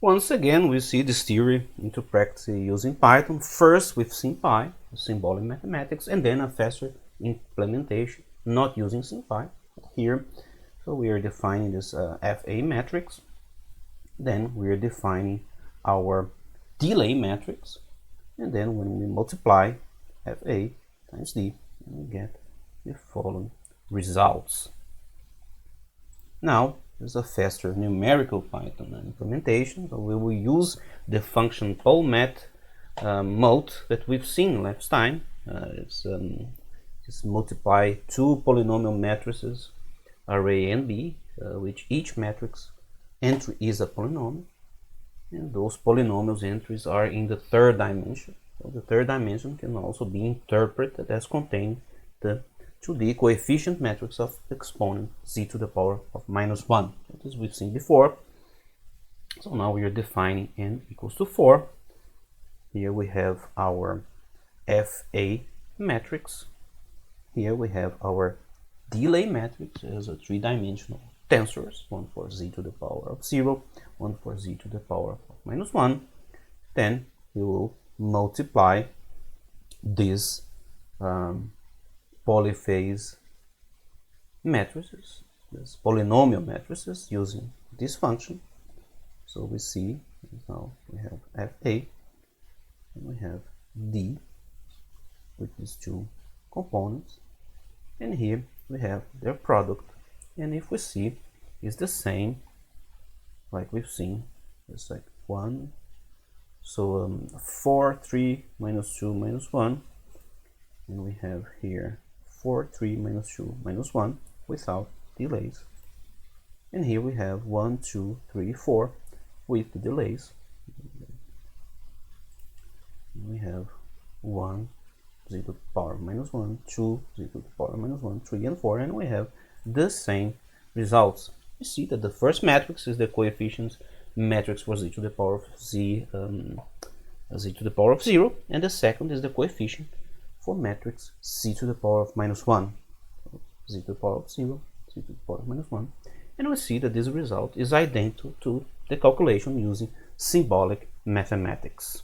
Once again, we see this theory into practice using Python, first with SymPy, symbolic mathematics, and then a faster implementation, not using SymPy here. So we are defining this FA matrix, then we are defining our delay matrix, and then when we multiply FA times D, we get the following results. Now, there's a faster numerical Python implementation, so we will use the function polymath mode that we've seen last time. It's multiply two polynomial matrices, array and B, which each matrix entry is a polynomial, and those polynomials entries are in the third dimension. So the third dimension can also be interpreted as containing the 2D coefficient matrix of exponent z to the power of -1, as we've seen before. So now we are defining n equals to 4. Here we have our FA matrix. Here we have our delay matrix as a three-dimensional tensors, one for z to the power of 0, one for z to the power of -1. Then we will multiply this polyphase matrices, this polynomial matrices, using this function. So we see now we have FA and we have D with these two components, and here we have their product, and if we see is the same like we've seen, it's like 1, so 4, 3, -2, -1, and we have here 4, 3, -2, -1 without delays, and here we have 1, 2, 3, 4 with the delays. We have 1 z to the power of -1, 2 z to the power of -1, 3 and 4, and we have the same results. You see that the first matrix is the coefficients matrix for z to the power of z to the power of 0, and the second is the coefficient for matrix z to the power of -1, so z to the power of 0, z to the power of -1, and we see that this result is identical to the calculation using symbolic mathematics.